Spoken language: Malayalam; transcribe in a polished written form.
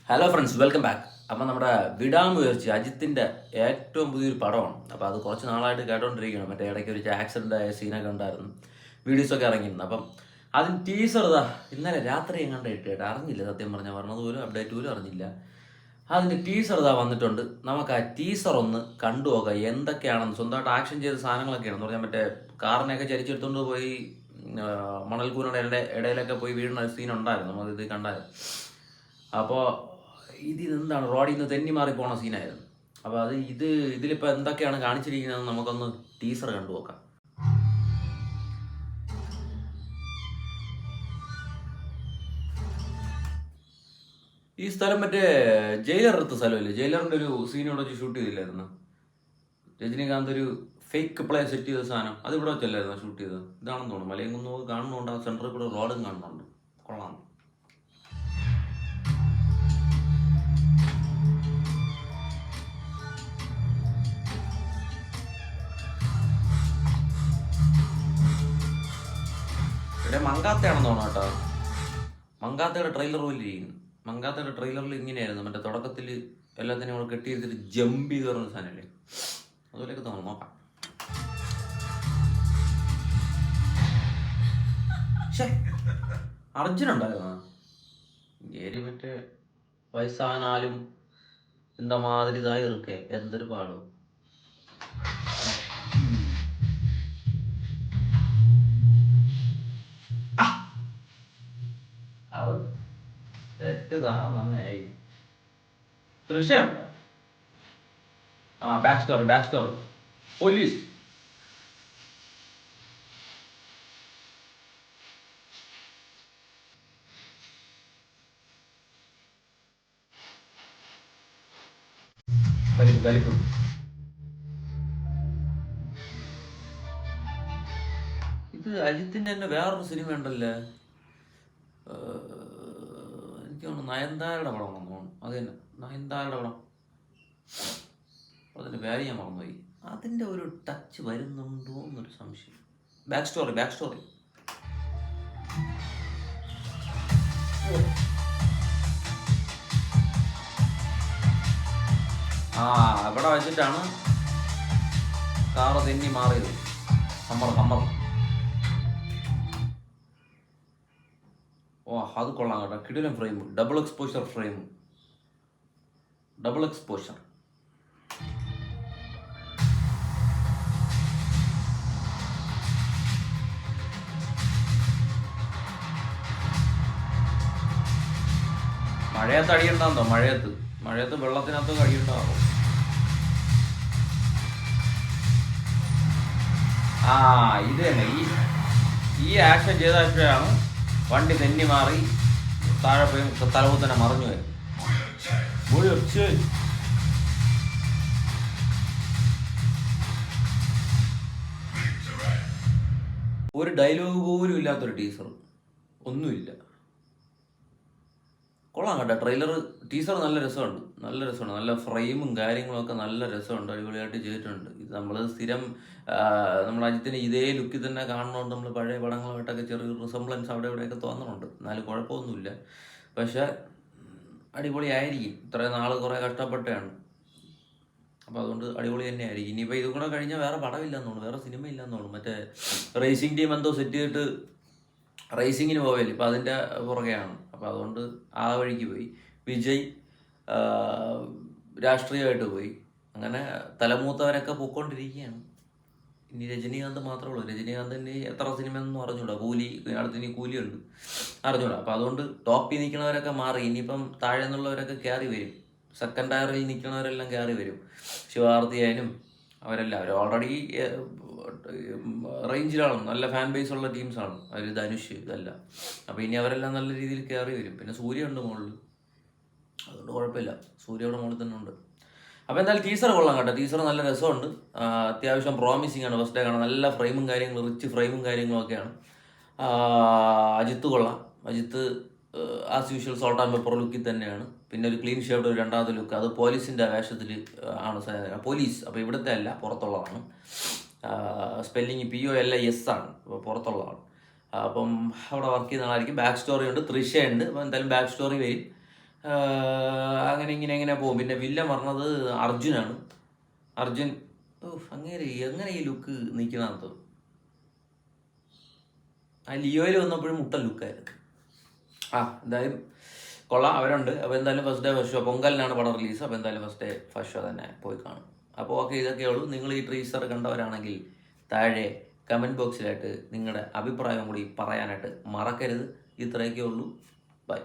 Hello friends, welcome back. അപ്പം നമ്മുടെ വിടാമുയർച്ചി അജിത്തിൻ്റെ ഏറ്റവും പുതിയൊരു പടമാണ്. അപ്പോൾ അത് കുറച്ച് നാളായിട്ട് കേട്ടോണ്ടിരിക്കുകയാണ്. മറ്റേ ഇടയ്ക്ക് ഒരു ആക്സിഡൻ്റ് ആയ സീനൊക്കെ ഉണ്ടായിരുന്നു, വീഡിയോസൊക്കെ ഇറങ്ങിയിരുന്നു. അപ്പം അതിന് ടീസർ ഇതാ ഇന്നലെ രാത്രി എങ്ങാണ്ട് ഇട്ടിട്ട് അറിഞ്ഞില്ല, സത്യം പറഞ്ഞാൽ പറഞ്ഞത് പോലും അപ്ഡേറ്റ് പോലും അറിഞ്ഞില്ല. അതിൻ്റെ ടീസർ ഇതാ വന്നിട്ടുണ്ട്. നമുക്ക് ആ ടീസർ ഒന്ന് കണ്ടു നോക്കാം എന്തൊക്കെയാണെന്ന്. സ്വന്തമായിട്ട് ആക്ഷൻ ചെയ്ത സാധനങ്ങളൊക്കെയാണെന്ന് പറഞ്ഞാൽ മറ്റേ കാറിനെയൊക്കെ ചരിച്ചെടുത്തുകൊണ്ട് പോയി മണൽക്കൂനയുടെ ഇടയിലൊക്കെ പോയി വീഴുന്ന സീൻ ഉണ്ടായിരുന്നു, നമുക്കിത് കണ്ടായിരുന്നു. അപ്പോൾ എന്താണ് റോഡിൽ നിന്ന് തെന്നി മാറി പോണ സീനായിരുന്നു. അപ്പോൾ ഇതിലിപ്പോൾ എന്തൊക്കെയാണ് കാണിച്ചിരിക്കുന്നതെന്ന് നമുക്കൊന്ന് ടീസർ കണ്ടു നോക്കാം. ഈ സ്ഥലം മറ്റേ ജയിലർ എടുത്ത സ്ഥലമല്ലേ? ജയിലറിൻ്റെ ഒരു സീനോടെ വെച്ച് ഷൂട്ട് ചെയ്തില്ലായിരുന്നു രജനീകാന്ത്? ഒരു ഫേക്ക് പ്ലേ സെറ്റ് ചെയ്ത സാധനം അത് ഇവിടെ വെച്ചല്ലായിരുന്നു ഷൂട്ട് ചെയ്തത്? ഇതാണെന്ന് തോന്നുന്നു. മലയും കുന്നൊക്കെ കാണുന്നുണ്ട്, ആ സെൻറ്ററിൽ കൂടെ റോഡും കാണുന്നുണ്ട്. കൊള്ളാം. ഇവിടെ മങ്കാത്തയാണെന്ന് തോന്നുന്നു കേട്ടോ. മങ്കാത്തയുടെ ട്രെയിലർ പോലെ ഇരിക്കുന്നു. മങ്കാത്തയുടെ ട്രെയിലറിൽ ഇങ്ങനെയായിരുന്നു, മറ്റേ തുടക്കത്തിൽ എല്ലാത്തിനും നമ്മൾ കെട്ടിയെടുത്തിട്ട് ജമ്പ് ചെയ്ത് പറഞ്ഞ സാധനമല്ലേ, അതുപോലെയൊക്കെ തോന്നുന്നു. നോക്കാം. അർജുൻ ഉണ്ടായിരുന്ന ഏരി മറ്റേ വയസ്സാനാലും എന്താ മാതിരി ഇതായി ഇരിക്കേ, എന്തൊരു പാടും. ദൃശ്യം ബാക്ക് സ്റ്റോറി പോലീസ്. വലിക്കും. ഇത് അജിത്തിന്റെ തന്നെ വേറൊരു സിനിമ ഉണ്ടല്ലേ, എനിക്ക് തോന്നുന്നു നയൻതാരയുടെ പടം തോന്നുന്നു. അത് തന്നെ നയൻതാരയുടെ പടം, അതിൻ്റെ പേര് ഞാൻ മറന്നുപോയി. അതിൻ്റെ ഒരു ടച്ച് വരുന്നുണ്ടോ എന്നൊരു സംശയം. ബാക്ക് സ്റ്റോറി അവിടെ വെച്ചിട്ടാണ് കാറ് തെന്നി മാറിയത്. ഹമ്മർ. അത് കൊള്ളാം കേട്ടോ. കിടിലൻ ഫ്രെയിം, ഡബിൾ എക്സ്പോഷർ. മഴയത്ത് അടിയുണ്ടാകുന്നോ? മഴയത്ത് വെള്ളത്തിനകത്ത് അടിയുണ്ടാകും. ഇത് തന്നെ ഈ ആക്ഷൻ ചെയ്തപ്പോഴാണ് വണ്ടി തെന്നി മാറി താഴെ പോയി തലകുത്തനെ മറിഞ്ഞു വരും. ഒരു ഡയലോഗ് പോലും ഇല്ലാത്തൊരു ടീസർ, ഒന്നുമില്ല. കൊള്ളാം കേട്ടോ. ടീസർ നല്ല രസമുണ്ട്. നല്ല ഫ്രെയിമും കാര്യങ്ങളൊക്കെ നല്ല രസമുണ്ട്, അടിപൊളിയായിട്ട് ചെയ്തിട്ടുണ്ട്. ഇത് നമ്മൾ സ്ഥിരം നമ്മുടെ അജിത്തിന് ഇതേ ലുക്കിൽ തന്നെ കാണുന്നതുകൊണ്ട് നമ്മൾ പഴയ പടങ്ങളുമായിട്ടൊക്കെ ചെറിയൊരു റിസംബ്ലൻസ് അവിടെ ഇവിടെയൊക്കെ തോന്നുന്നുണ്ട്. എന്നാലും കുഴപ്പമൊന്നുമില്ല. പക്ഷെ അടിപൊളിയായിരിക്കും. ഇത്രയും നാൾ കുറേ കഷ്ടപ്പെട്ടാണ്, അപ്പോൾ അതുകൊണ്ട് അടിപൊളി തന്നെ ആയിരിക്കും. ഇനിയിപ്പോൾ ഇതും കൂടെ കഴിഞ്ഞാൽ വേറെ പടമില്ലെന്ന് തോന്നുന്നു, വേറെ സിനിമ ഇല്ലെന്ന് തോന്നുന്നു. മറ്റേ റേസിംഗ് ടീം എന്തോ സെറ്റ് ചെയ്തിട്ട് റേസിങ്ങിന് പോവല്ലേ, ഇപ്പം അതിൻ്റെ പുറകെയാണ്. അപ്പോൾ അതുകൊണ്ട് ആ വഴിക്ക് പോയി. വിജയ് രാഷ്ട്രീയമായിട്ട് പോയി. അങ്ങനെ തലമൂത്തവരൊക്കെ പോയിക്കൊണ്ടിരിക്കുകയാണ്. ഇനി രജനീകാന്ത് മാത്രമേ ഉള്ളൂ. രജനീകാന്തിന് എത്ര സിനിമയൊന്നും അറിഞ്ഞൂടാ. അടുത്തിനി കൂലിയുണ്ട്, അറിഞ്ഞൂടാ. അപ്പോൾ അതുകൊണ്ട് ടോപ്പിൽ നിൽക്കുന്നവരൊക്കെ മാറി. ഇനിയിപ്പം താഴെ നിന്നുള്ളവരൊക്കെ കയറി വരും. സെക്കൻഡ് ടയറിൽ നിൽക്കുന്നവരെല്ലാം കയറി വരും. ശിവാർത്തിയായാലും അവരെല്ലാം ഓൾറെഡി റേഞ്ചിലാണ്, നല്ല ഫാൻ ബേസ് ഉള്ള ടീംസാണ് അവർ. ധനുഷ് ഇതെല്ലാം. അപ്പോൾ ഇനി അവരെല്ലാം നല്ല രീതിയിൽ കയറി വരും. പിന്നെ സൂര്യ ഉണ്ട് മുകളിൽ, അതുകൊണ്ട് കുഴപ്പമില്ല. സൂര്യയുടെ മുകളിൽ തന്നെ ഉണ്ട്. അപ്പോൾ എന്തായാലും ടീസർ കൊള്ളാം കേട്ടോ. ടീസർ നല്ല രസമുണ്ട്, അത്യാവശ്യം പ്രോമിസിങ് ആണ്. ഫസ്റ്റ് ഡേ കാണാൻ നല്ല ഫ്രെയിമും കാര്യങ്ങളും, റിച്ച് ഫ്രെയിമും കാര്യങ്ങളൊക്കെയാണ്. അജിത്ത് കൊള്ളാം. Ajith as usual salt and pepper ലുക്കിൽ തന്നെയാണ്. പിന്നെ ഒരു ക്ലീൻ ഷേവ്ഡ് ഒരു രണ്ടാമത്തെ ലുക്ക്, അത് പോലീസിൻ്റെ വേഷത്തിൽ ആണ്. പോലീസ് അപ്പോൾ ഇവിടുത്തെ അല്ല, പുറത്തുള്ളതാണ്. സ്പെല്ലിങ് POLIS ആണ്, അപ്പോൾ പുറത്തുള്ളതാണ്. അപ്പം അവിടെ വർക്ക് ചെയ്യുന്ന ആളായിരിക്കും. ബാക്ക് സ്റ്റോറി ഉണ്ട്, തൃശയുണ്ട്. അപ്പോൾ എന്തായാലും ബാക്ക് സ്റ്റോറി വരും. അങ്ങനെ ഇങ്ങനെ പോകും. പിന്നെ വില്ലൻ പറഞ്ഞത് അർജുനാണ്. അർജുൻ അങ്ങനെ ഈ ലുക്ക് നിൽക്കണത്. ആ ലിയോയിൽ വന്നപ്പോഴും മുട്ട ലുക്കായിരുന്നു. എന്തായാലും കൊള്ളാം, അവരുണ്ട്. അപ്പോൾ എന്തായാലും ഫസ്റ്റ് ഡേ ഫസ്റ്റ് ഷോ, പൊങ്കലിനാണ് പടം റിലീസ്. അപ്പോൾ എന്തായാലും ഫസ്റ്റ് ഡേ ഫസ്റ്റ് ഷോ തന്നെ പോയി കാണും. അപ്പോൾ ഓക്കെ, ഇതൊക്കെ ഉള്ളൂ. നിങ്ങൾ ഈ ട്രീസർ കണ്ടവരാണെങ്കിൽ താഴെ കമൻറ്റ് ബോക്സിലായിട്ട് നിങ്ങളുടെ അഭിപ്രായം കൂടി പറയാനായിട്ട് മറക്കരുത്. ഇത്രയൊക്കെ ഉള്ളൂ. ബൈ.